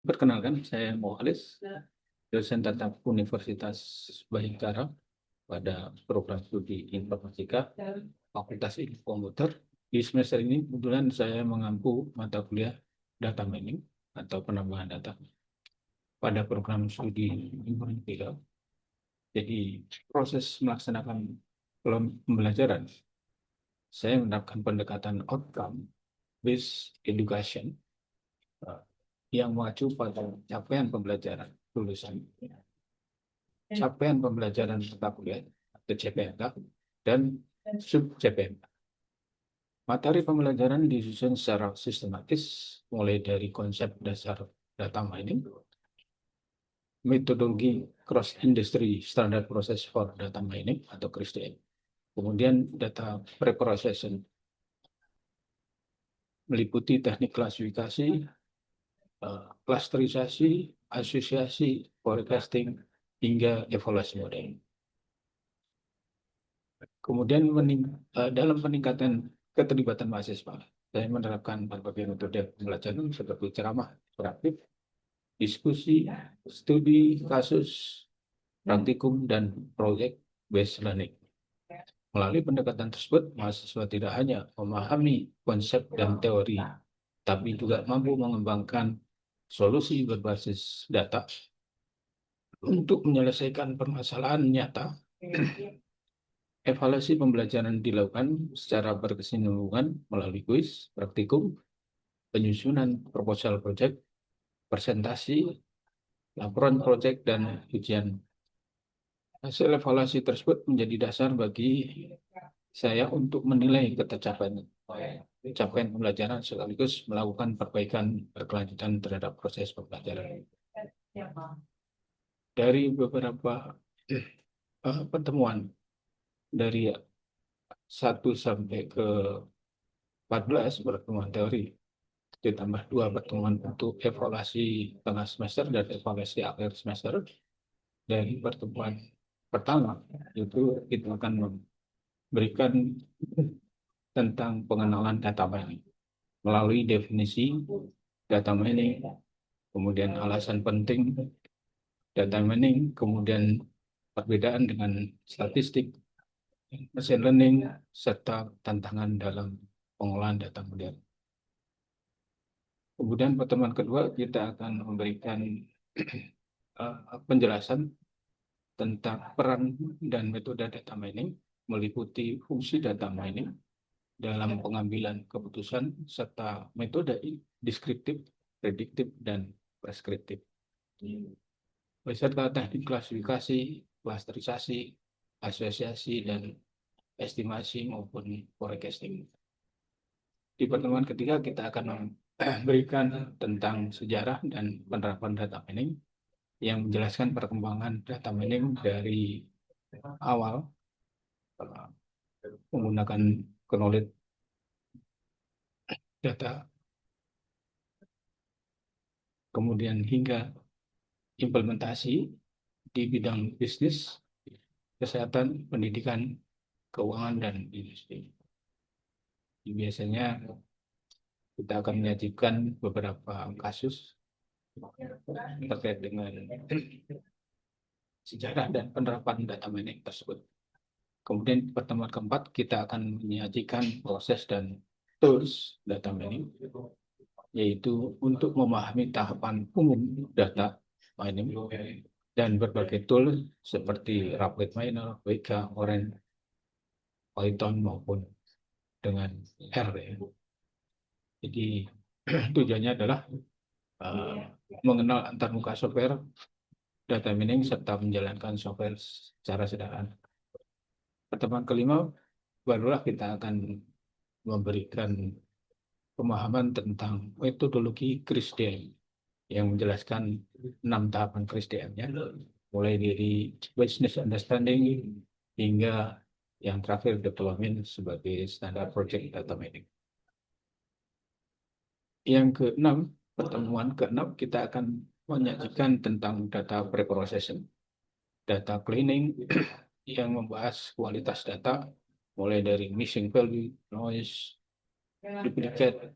Perkenalkan, saya Mohalis, dosen tetap Universitas Bayangkara pada program studi Informatika, Fakultas Ilmu Komputer. Di semester ini kebetulan saya mengampu mata kuliah Data Mining atau penambahan data pada program studi Informatika. Jadi proses melaksanakan pembelajaran, saya menerapkan pendekatan outcome based education yang mengacu pada capaian pembelajaran lulusan, capaian pembelajaran mata kuliah atau CPMK dan sub CPMK. Materi pembelajaran disusun secara sistematis mulai dari konsep dasar data mining, metodologi cross industry standard process for data mining atau CRISDM, kemudian data preprocessing meliputi teknik klasifikasi, klasterisasi, asosiasi, forecasting, hingga evaluasi model. Kemudian dalam peningkatan keterlibatan mahasiswa, saya menerapkan berbagai metode pembelajaran seperti ceramah interaktif, diskusi, studi kasus, praktikum, dan project based learning. Melalui pendekatan tersebut, mahasiswa tidak hanya memahami konsep dan teori, tapi juga mampu mengembangkan solusi berbasis data untuk menyelesaikan permasalahan nyata. Evaluasi pembelajaran dilakukan secara berkesinambungan melalui kuis, praktikum, penyusunan proposal project, presentasi, laporan project, dan ujian. Hasil evaluasi tersebut menjadi dasar bagi saya untuk menilai capaian pembelajaran sekaligus melakukan perbaikan berkelanjutan terhadap proses pembelajaran. Dari beberapa pertemuan dari 1 sampai ke 14 pertemuan teori, ditambah 2 pertemuan untuk evaluasi tengah semester dan evaluasi akhir semester. Dari pertemuan pertama itu kita akan memberikan tentang pengenalan data mining melalui definisi data mining, kemudian alasan penting data mining, kemudian perbedaan dengan statistik, machine learning, serta tantangan dalam pengolahan data modern. Kemudian pertemuan kedua kita akan memberikan penjelasan tentang peran dan metode data mining, meliputi fungsi data mining dalam pengambilan keputusan serta metode deskriptif, prediktif, dan preskriptif, beserta teknik klasifikasi, klasterisasi, asosiasi, dan estimasi maupun forecasting. Di pertemuan ketiga kita akan memberikan tentang sejarah dan penerapan data mining yang menjelaskan perkembangan data mining dari awal menggunakan knowledge data, kemudian hingga implementasi di bidang bisnis, kesehatan, pendidikan, keuangan, dan industri. Biasanya kita akan menyajikan beberapa kasus terkait dengan sejarah dan penerapan data mining tersebut. Kemudian pertemuan keempat kita akan menyajikan proses dan tools data mining, yaitu untuk memahami tahapan umum data mining dan berbagai tool seperti RapidMiner, WK, Oren, Python maupun dengan R. Jadi tujuannya adalah mengenal antarmuka software, data mining, serta menjalankan software secara sederhana. Pertemuan kelima, barulah kita akan memberikan pemahaman tentang metodologi CRISDM yang menjelaskan 6 tahapan CRISDM-nya, mulai dari business understanding hingga yang terakhir development sebagai standar project data mining. Yang keenam, pertemuan keenam kita akan menyajikan tentang data preprocessing, data cleaning yang membahas kualitas data mulai dari missing value, noise, duplicate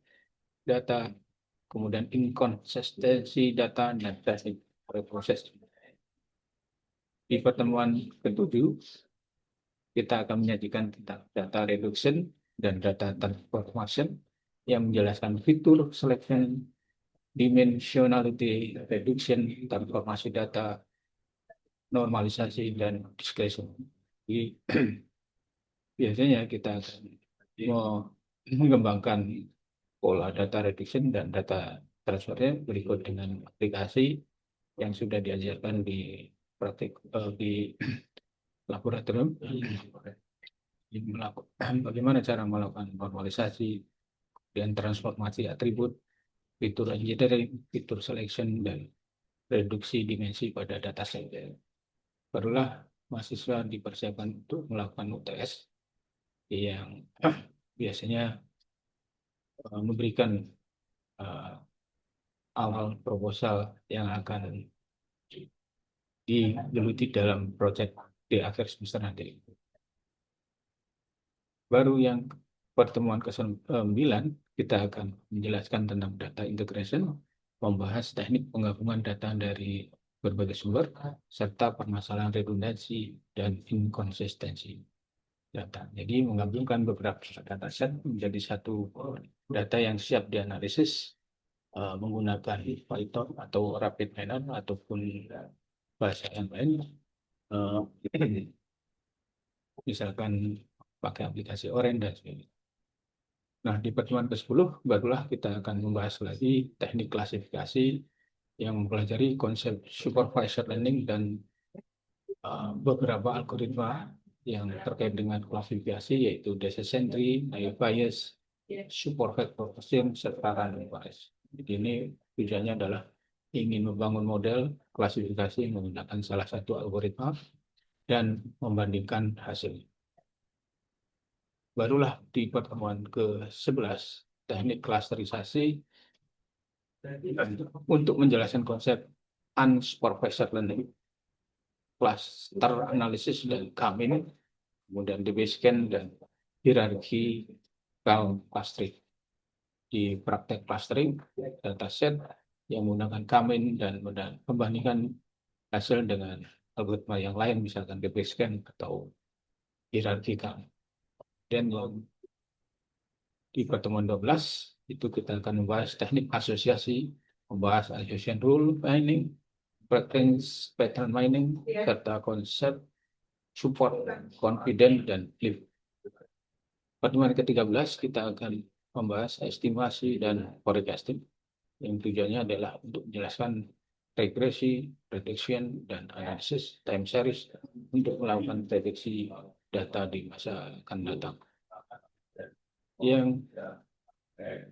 data, kemudian inkonsistensi data, dan teknik reproses. Di pertemuan ketujuh, kita akan menyajikan tentang data reduction dan data transformation yang menjelaskan fitur selection, dimensionality reduction, transformasi data, normalisasi, dan discretion. Jadi, biasanya kita akan mengembangkan pola data reduction dan data transfernya berikut dengan aplikasi yang sudah diajarkan di praktik di laboratorium. Bagaimana cara melakukan normalisasi dan transformasi atribut, fitur engineering, fitur selection, dan reduksi dimensi pada dataset. Barulah mahasiswa dipersiapkan untuk melakukan UTS yang biasanya memberikan awal proposal yang akan digeluti dalam proyek di akhir semester nanti. Baru yang pertemuan ke-9, kita akan menjelaskan tentang data integration, membahas teknik penggabungan data dari berbagai sumber, serta permasalahan redundansi dan inkonsistensi data. Jadi menggabungkan beberapa dataset menjadi satu data yang siap dianalisis menggunakan Python atau RapidMiner ataupun bahasa yang lain. Misalkan pakai aplikasi Orange dan sebagainya. Nah, di pertemuan ke-10 barulah kita akan membahas lagi teknik klasifikasi yang mempelajari konsep supervisor learning dan beberapa algoritma yang terkait dengan klasifikasi, yaitu decision tree, naive Bayes, supervised processing, serta random bias. Jadi ini tujuannya adalah ingin membangun model klasifikasi menggunakan salah satu algoritma dan membandingkan hasilnya. Barulah di pertemuan ke-11, teknik klasterisasi untuk menjelaskan konsep unsupervised learning, cluster analisis dan K-mean, kemudian DB-scan dan hierarki clustering. Di praktek clustering, dataset yang menggunakan K-mean dan membandingkan hasil dengan algoritma yang lain, misalkan DB-scan atau hierarki K-mean. Dan di pertemuan 12 itu kita akan membahas teknik asosiasi, membahas association rule mining, preference pattern mining, serta konsep support, confident, dan lift. Pertemuan ke-13 kita akan membahas estimasi dan forecasting yang tujuannya adalah untuk menjelaskan regresi, prediction, dan analisis time series untuk melakukan prediksi data di masa akan datang. Yang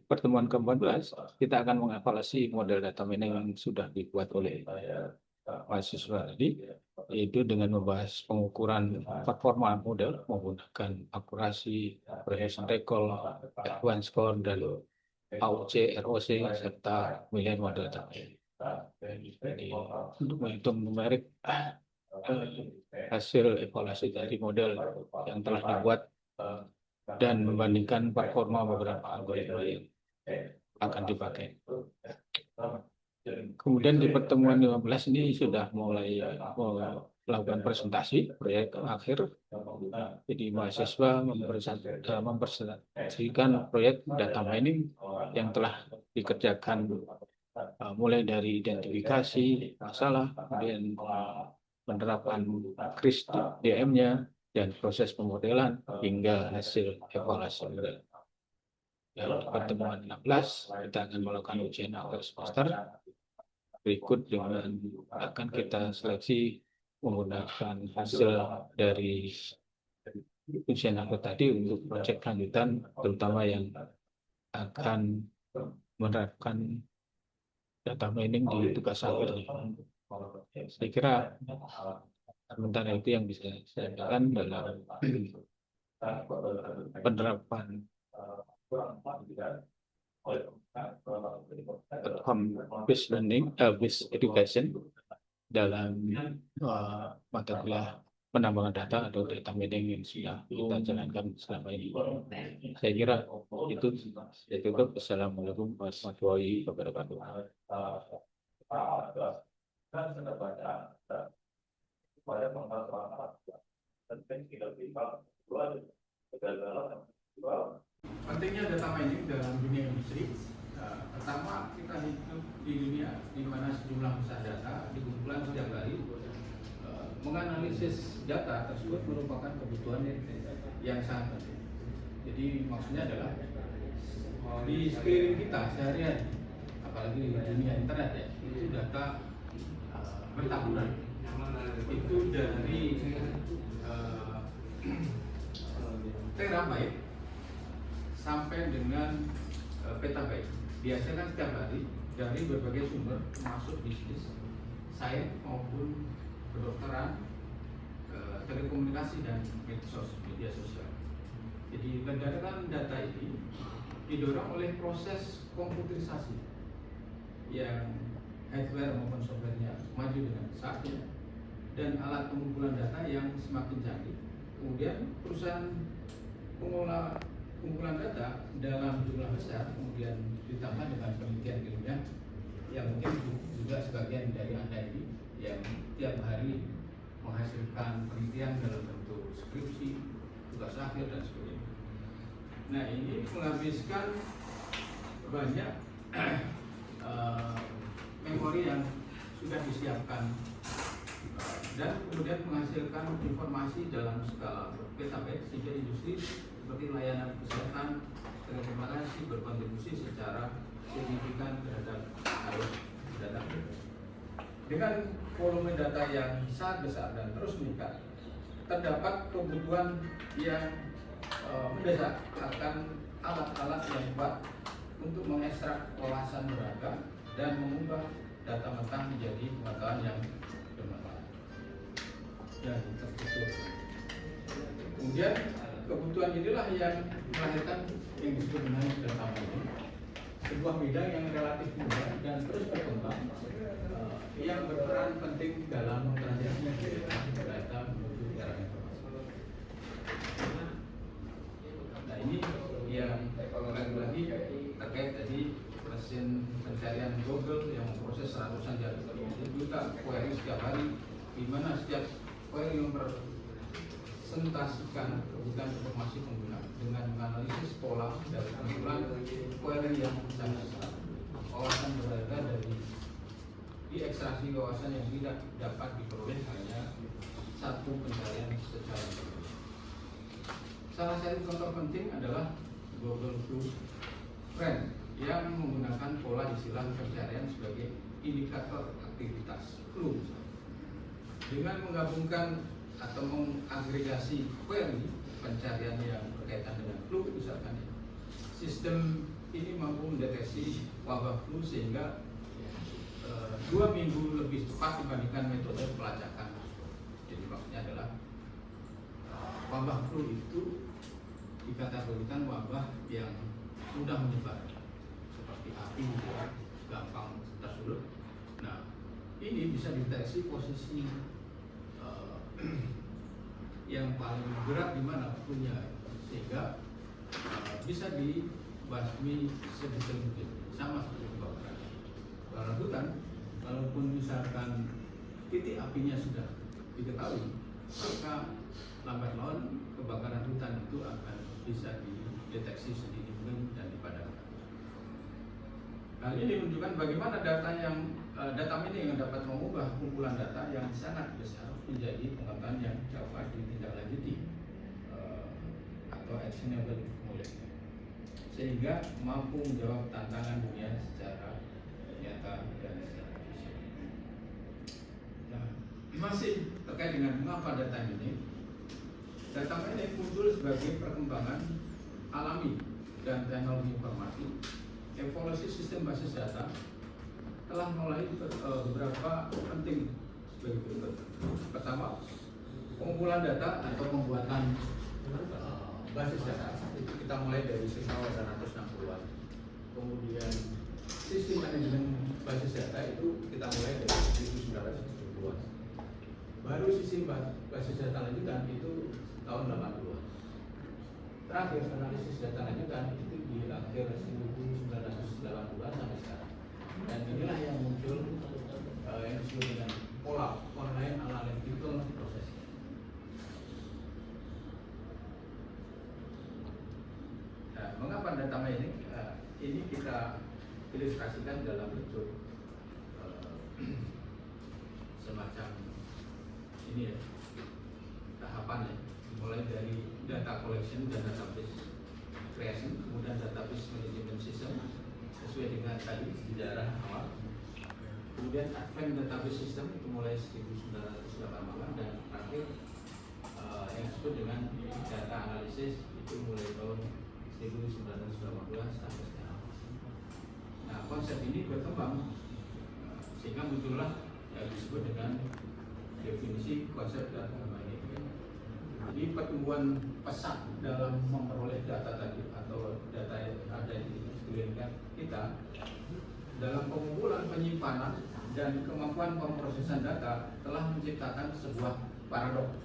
pertemuan ke-14, kita akan mengevaluasi model data mining yang sudah dibuat oleh mahasiswa tadi, yaitu dengan membahas pengukuran performa model menggunakan akurasi, precision recall, F1 score, dan AUC, ROC, serta nilai model data. Jadi, untuk menghitung numerik hasil evaluasi dari model yang telah dibuat dan membandingkan performa beberapa algoritma yang akan dipakai. Kemudian di pertemuan 15 ini sudah mulai melakukan presentasi proyek akhir. Jadi mahasiswa mempresentasikan proyek data mining yang telah dikerjakan mulai dari identifikasi masalah, kemudian penerapan CRIS DM-nya, dan proses pemodelan hingga hasil evaluasi model. Di pertemuan 16 kita akan melakukan ujian akhir semester. Berikut dengan akan kita seleksi menggunakan hasil dari ujian akhir tadi untuk proyek lanjutan, terutama yang akan menerapkan data mining di tugas akhirnya. Saya kira sementara itu yang bisa saya katakan dalam penerapan outcome-based learning, based education dalam mata kuliah penambangan data atau data mining yang sudah kita jalankan selama ini. Saya kira itu tutup. Assalamualaikum warahmatullahi wabarakatuh. Pentingnya data mining dalam dunia industri. Pertama, kita hidup di dunia di mana sejumlah besar data dikumpulkan setiap hari. Menganalisis data tersebut merupakan kebutuhan yang sangat penting. Jadi maksudnya adalah di sekeliling kita sehari-hari, apalagi di dunia internet ya, itu data bertaburan. Itu dari terabyte sampai dengan petabyte. Biasanya setiap hari dari berbagai sumber, termasuk bisnis, sains maupun kedokteran, telekomunikasi dan media sosial. Jadi berdasarkan data ini didorong oleh proses komputerisasi yang hardware maupun softwarenya maju dengan saatnya dan alat pengumpulan data yang semakin canggih. Kemudian perusahaan pengelola kumpulan data dalam jumlah besar kemudian ditambah dengan penelitian ilmiah yang mungkin juga sebagian dari Anda ini yang tiap hari menghasilkan penelitian dalam bentuk skripsi, tugas akhir dan sebagainya. Nah, ini menghabiskan banyak memori yang sudah disiapkan dan kemudian menghasilkan informasi dalam skala petabyte sehingga industri seperti layanan kesehatan, telekomunikasi berkontribusi secara signifikan terhadap arus data. Dengan volume data yang sangat besar dan terus meningkat, terdapat kebutuhan yang mendesak akan alat-alat yang kuat untuk mengekstrak wawasan beragam dan mengubah data mentah menjadi pengetahuan yang bermanfaat dan terstruktur. Kemudian kebutuhan inilah yang melahirkan yang disebut dengan data mining, sebuah bidang yang relatif mudah dan terus berkembang, yang berperan penting dalam transaksi data menuju era informasi. Nah, ini yang lagi terkait tadi mesin pencarian Google yang memproses ratusan juta query setiap hari, di mana setiap query mempresentasikan kebutuhan informasi pengguna dengan menganalisis pola dari kumpulan query yang sangat besar. Wawasan berharga dari diekstraksi wawasan yang tidak dapat diperoleh hanya satu pencarian secara berikut. Salah satu contoh penting adalah Google Blueprint yang menggunakan pola istilah pencarian sebagai indikator aktivitas clue. Dengan menggabungkan atau mengagregasi query pencarian yang berkaitan dengan clue, misalkan sistem ini mampu mendeteksi wabah flu sehingga 2 minggu lebih cepat dibandingkan metode pelacakan. Jadi maksudnya adalah wabah flu itu dikategorikan wabah yang mudah menyebar seperti api, ya, gampang tersulut. Nah, ini bisa dideteksi posisi yang paling berat di mana flu-nya sehingga bisa dibasmi sedetail mungkin, sama seperti kebakaran. Kebakaran hutan, walaupun misalkan titik apinya sudah diketahui, maka lambat laun kebakaran hutan itu akan bisa dideteksi sedini mungkin dan dipadamkan. Hal ini menunjukkan bagaimana data mining yang dapat mengubah kumpulan data yang sangat besar menjadi pengetahuan yang dapat ditindaklanjuti atau actionable knowledge, sehingga mampu menjawab tantangan dunia secara nyata dan secara fisik. Nah, masih terkait dengan mengapa data mining. Data mining muncul sebagai perkembangan alami dan teknologi informasi. Evolusi sistem basis data telah mulai beberapa penting sebagai berikut. Pertama, pengumpulan data atau pembuatan basis data itu kita mulai dari tahun 1960-an. Kemudian sistem manajemen basis data itu kita mulai dari 1970-an. baru sistem basis data lanjutan itu tahun 80. Terakhir analisis data lanjutan itu di akhir 1980-an sampai sekarang. Dan inilah yang muncul yang disebut dengan pola online analytical process. Nah, mengapa data mining? Ini kita ilustrasikan dalam bentuk semacam ini ya, tahapan ya, mulai dari data collection dan database creation, kemudian database management system sesuai dengan tadi sejarah awal, kemudian advanced database system itu mulai 1980 dan terakhir yang disebut dengan data analysis itu mulai tahun 1980 sampai sekarang. Nah, konsep ini berkembang sehingga muncullah yang disebut dengan definisi konsep data mining. Jadi pertumbuhan pesat dalam memperoleh data tadi atau data yang ada di sekeliling kita dalam pengumpulan, penyimpanan dan kemampuan pemrosesan data telah menciptakan sebuah paradoks.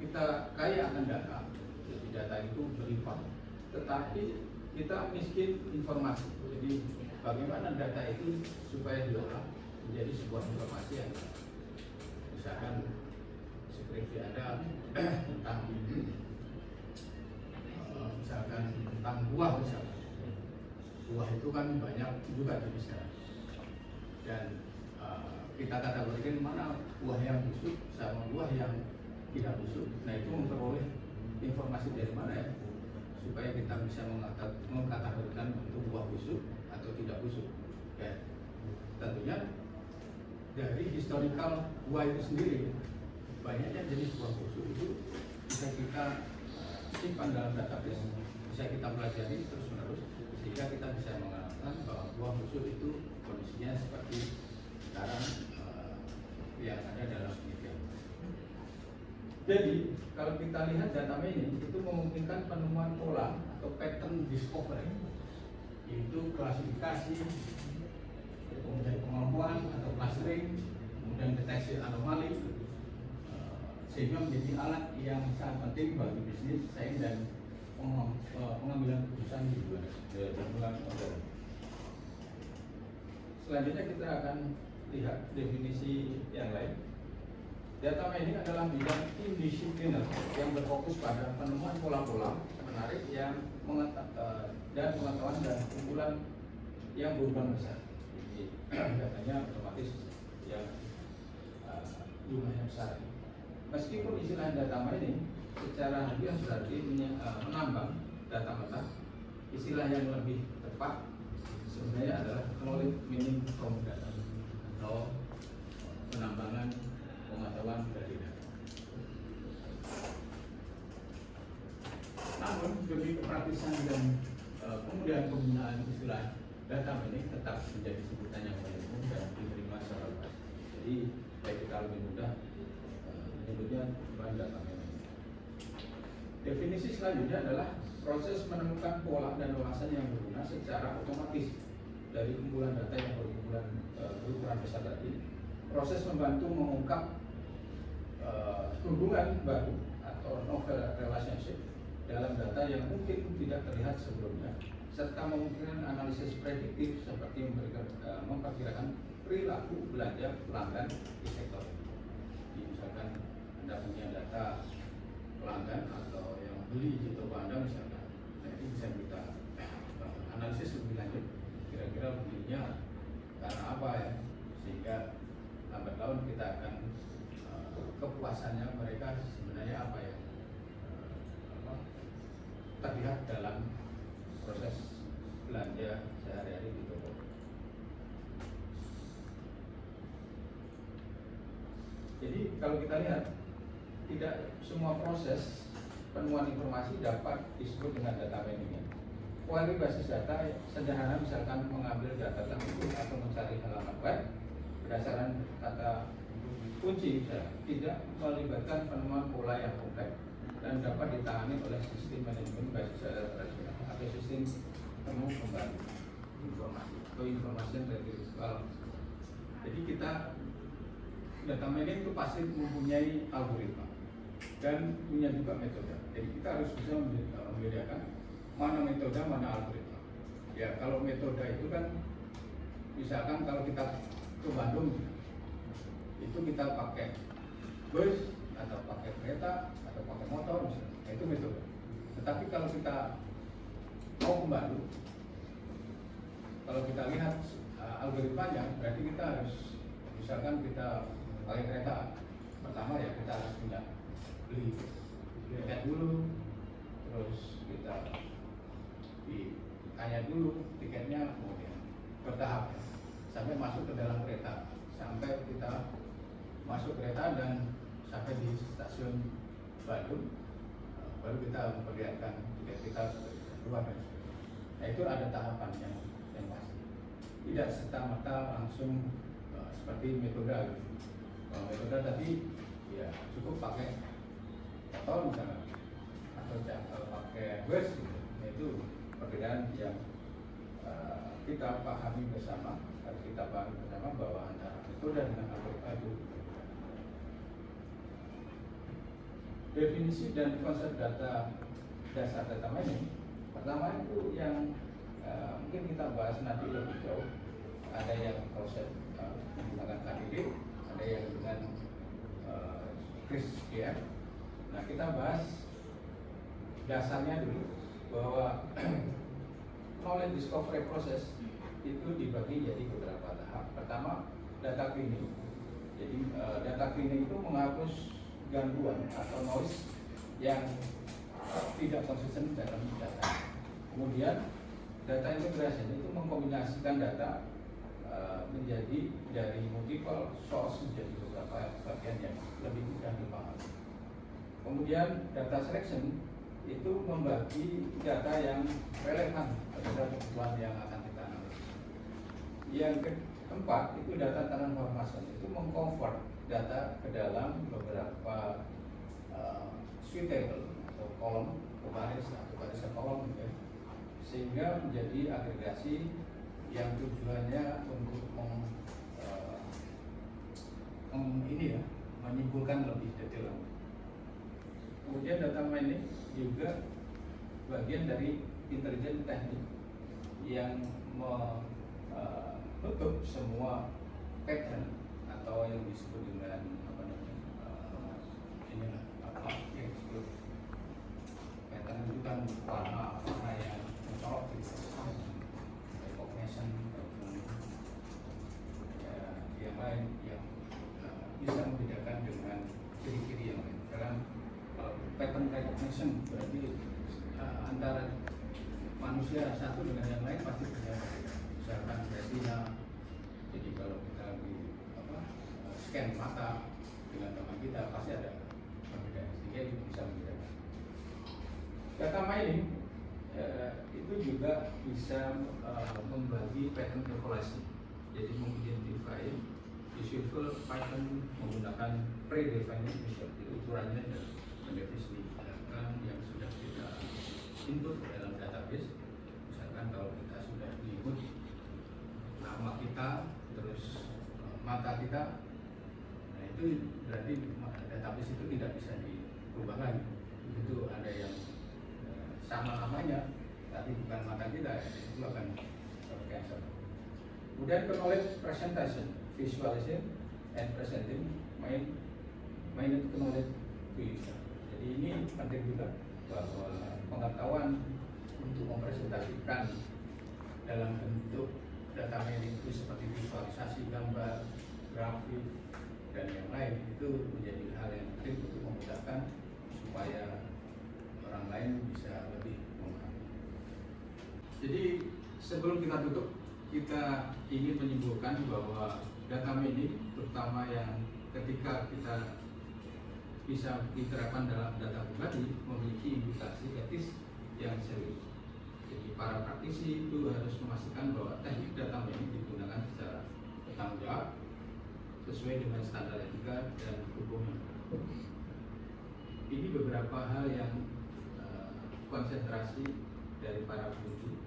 Kita kaya akan data, jadi data itu berlimpah, tetapi kita miskin informasi. Jadi bagaimana data itu supaya diolah menjadi sebuah informasi yang misalkan seperti ada tentang misalkan tentang buah misalkan. Buah itu kan banyak juga jenisnya. Dan kita kategorikan mana buah yang busuk sama buah yang tidak busuk. Nah, itu memperoleh informasi dari mana ya supaya kita bisa mengkategorikan untuk buah busuk atau tidak busuk. Ya, tentunya dari historical buah itu sendiri, banyaknya jenis buah busuk itu bisa kita simpan dalam database, bisa kita pelajari terus menerus sehingga kita bisa mengatakan bahwa buah busuk itu kondisinya seperti sekarang yang ada dalam penelitian. Jadi kalau kita lihat data mining itu memungkinkan penemuan pola atau pattern discovery, yaitu klasifikasi, kemudian pengelompokan atau clustering, kemudian deteksi anomali, sehingga menjadi alat yang sangat penting bagi bisnis sains dan pengambilan keputusan di bulan modern. Selanjutnya kita akan lihat definisi yang lain. Data mining adalah bidang indisipliner yang berfokus pada penemuan pola-pola menarik yang dan pengetahuan dan kumpulan yang berhubungan besar. Jadi datanya otomatis yang jumlahnya besar. Meskipun istilah data mining secara harfiah berarti menambang data mentah, istilah yang lebih tepat sebenarnya adalah knowledge mining from data atau penambangan pengetahuan dari data. Namun demi kepraktisan dan kemudian penggunaan istilah data mining tetap menjadi sebutan yang paling umum dan diterima secara luas. Jadi supaya kita lebih mudah menyebutnya data mining. Definisi selanjutnya adalah proses menemukan pola dan wawasan yang berguna secara otomatis dari kumpulan data yang berukuran besar tadi. Proses membantu mengungkap hubungan baru atau novel relationship dalam data yang mungkin tidak terlihat sebelumnya, serta memungkinkan analisis prediktif seperti memperkirakan perilaku belanja pelanggan di sektor. Jadi misalkan Anda punya data pelanggan atau yang beli di toko Anda misalkan, nah itu bisa kita analisis lebih lanjut, kira-kira belinya karena apa ya, sehingga lambat laun kita akan kepuasannya mereka sebenarnya apa ya terlihat dalam proses belanja sehari-hari di toko. Jadi kalau kita lihat tidak semua proses penemuan informasi dapat disebut dengan data mining. Kualitas basis data sederhana misalkan mengambil data tertentu atau mencari halaman web berdasarkan kata kunci tidak melibatkan penemuan pola yang kompleks dan dapat ditangani oleh sistem manajemen basis data tradisional atau sistem temu kembali informasi atau information retrieval. Jadi kita data mining itu pasti mempunyai algoritma dan punya juga metode. Jadi kita harus bisa membedakan mana metode, mana algoritma. Ya kalau metode itu kan, misalkan kalau kita ke Bandung, itu kita pakai bus atau pakai kereta atau pakai motor misalnya, nah, itu metode. Tetapi kalau kita mau ke Bandung, kalau kita lihat algoritmanya, berarti kita harus, misalkan kita pakai kereta, pertama ya kita harus punya beli tiket dulu, terus kita tanya dulu tiketnya, kemudian bertahap ya, sampai masuk ke dalam kereta, sampai kita masuk kereta dan sampai di stasiun Bandung, baru kita memperlihatkan tiket kita sudah keluar dan sebagainya. Nah itu ada tahapan yang pasti, tidak serta-merta langsung seperti metode. Kalau metode tadi ya cukup pakai motor misalnya, atau pakai bus gitu. Nah, itu perbedaan yang kita pahami bersama, harus kita pahami bersama bahwa antara metode dengan algoritma itu. Definisi dan konsep dasar data mining, pertama itu yang mungkin kita bahas nanti lebih jauh. Ada yang proses menggunakan KDD, ada yang dengan CRISPR. Nah kita bahas dasarnya dulu, bahwa knowledge discovery process itu dibagi jadi beberapa tahap. Pertama, data cleaning. Jadi data cleaning itu menghapus gangguan atau noise yang tidak konsisten dalam data. Kemudian data integration itu mengkombinasikan data menjadi dari multiple source menjadi beberapa bagian yang lebih mudah dipahami. Kemudian data selection itu membagi data yang relevan terhadap kebutuhan yang akan kita analisis. Yang keempat itu data transformation, itu mengconvert data ke dalam beberapa suite table atau kolom ke baris atau barisan kolom gitu ya, sehingga menjadi agregasi yang tujuannya untuk menyimpulkan lebih detail. Kemudian data mining juga bagian dari intelijen teknik yang menutup semua pattern atau yang disebut dengan yang disebut pattern itu kan warna yang mencolok gitu, recognition yang lain yang bisa membedakan dengan ciri-ciri yang lain. Karena pattern recognition berarti antara manusia satu dengan yang lain pasti berbeda. Misalkan retina, jadi kalau kita lagi scan mata dengan teman kita pasti ada perbedaan, sehingga itu bisa membedakan. Data mining itu juga bisa membagi pattern evaluasi, jadi mengidentify visual pattern menggunakan predefined visual, itu ukurannya dan mendefinisikan yang sudah kita input dalam database. Misalkan kalau kita sudah input nama kita, terus mata kita, nah itu berarti database itu tidak bisa dirubah lagi. Begitu ada yang sama namanya tapi bukan mata kita, itu akan cancel. Kemudian knowledge presentation, visualization and presenting main knowledge to user. Jadi ini penting juga bahwa pengetahuan untuk mempresentasikan dalam bentuk data mining itu seperti visualisasi gambar, grafik, dan yang lain itu menjadi hal yang penting untuk memudahkan supaya orang lain bisa lebih memahami. Jadi sebelum kita tutup, kita ingin menyimpulkan bahwa data mining, terutama yang ketika kita bisa diterapkan dalam data pribadi, memiliki implikasi etis yang serius. Jadi para praktisi itu harus memastikan bahwa teknik data mining digunakan secara bertanggung jawab, sesuai dengan standar etika dan hukum. Ini beberapa hal yang konsentrasi dari para peneliti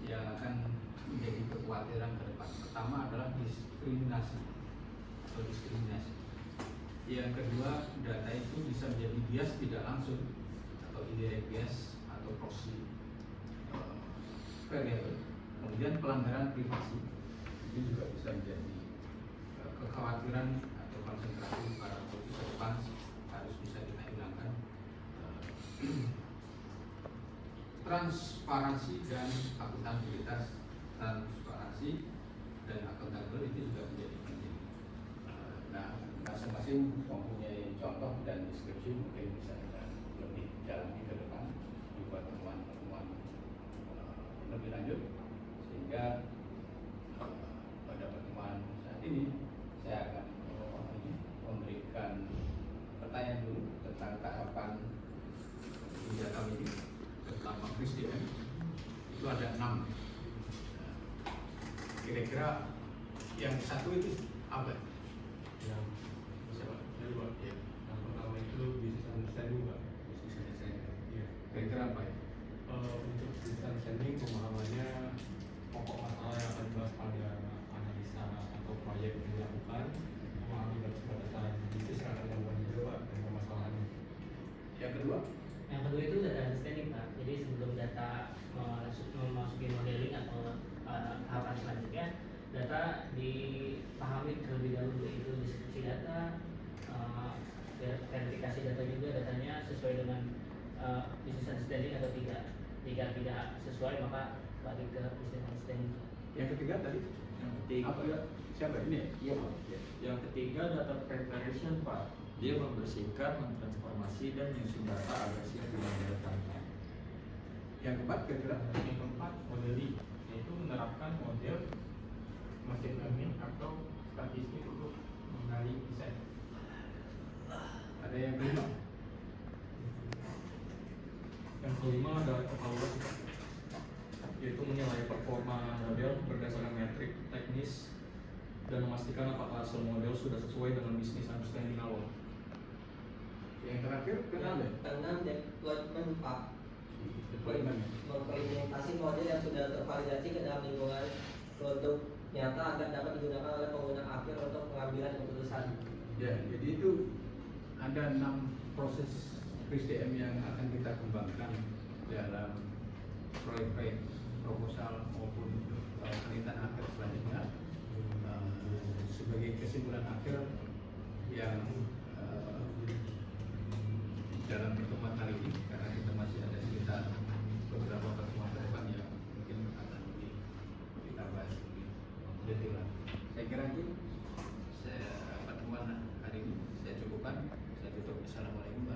yang akan menjadi kekhawatiran ke depan. Pertama adalah diskriminasi atau diskriminasi. Yang kedua, data itu bisa menjadi bias tidak langsung atau indirect bias atau proxy variable. Kemudian pelanggaran privasi itu juga bisa menjadi kekhawatiran atau konsentrasi para produser fans harus bisa kita hilangkan. Transparansi dan akuntabilitas, transparansi dan accountability juga menjadi penting. Nah, masing-masing mempunyai contoh dan deskripsi mungkin bisa kita lebih jalani ke depan di pertemuan-pertemuan lebih lanjut, sehingga pada pertemuan saat ini saya akan memberikan pertanyaan dulu tentang tahapan kegiatan ini tentang Christian. Itu ada 6. Kira-kira yang satu itu apa? Yang pertama itu business understanding, Pak. Business understanding. Iya. Kira-kira apa ya? Untuk business understanding, pemahamannya pokok masalah yang akan dibahas pada analisa atau proyek yang dilakukan, memahami batasan bisnis yang akan dilakukan juga, Pak, dan permasalahannya. Yang kedua? Yang kedua itu data understanding, Pak. Jadi sebelum data memasuki modeling atau tahapan selanjutnya, data dipahami terlebih dahulu, itu deskripsi data, verifikasi data juga, datanya sesuai dengan business understanding atau tidak. Jika tidak sesuai maka balik ke business understanding. Yang ketiga tadi? Yang ketiga, Apa ya? Siapa ini? iya Pak. Yang ketiga data preparation Pak. Dia membersihkan, mentransformasi dan menyusun data agar siap digunakan. Yang keempat kira-kira? Yang keempat, modeling, yaitu menerapkan model machine learning atau statistik untuk mengenali desain. Ada yang kelima? Yang kelima adalah evaluasi, Pak, yaitu menilai performa model berdasarkan metrik teknis dan memastikan apakah hasil model sudah sesuai dengan bisnis understanding awal. Yang terakhir keenam ya? Keenam, deployment, Pak. Deployment. Mengimplementasi model yang sudah tervalidasi ke dalam lingkungan produk nyata agar dapat digunakan oleh pengguna akhir untuk pengambilan keputusan. Ya, jadi itu ada 6 proses PSDM yang akan kita kembangkan dalam proyek-proyek proposal maupun penelitian akhir selanjutnya. Sebagai kesimpulan akhir yang dalam pertemuan kali ini, karena kita masih ada sekitar beberapa pertemuan ke depan yang mungkin akan lebih kita bahas lebih detail. Saya kira itu pertemuan hari ini saya cukupkan. Saya tutup. Assalamualaikum.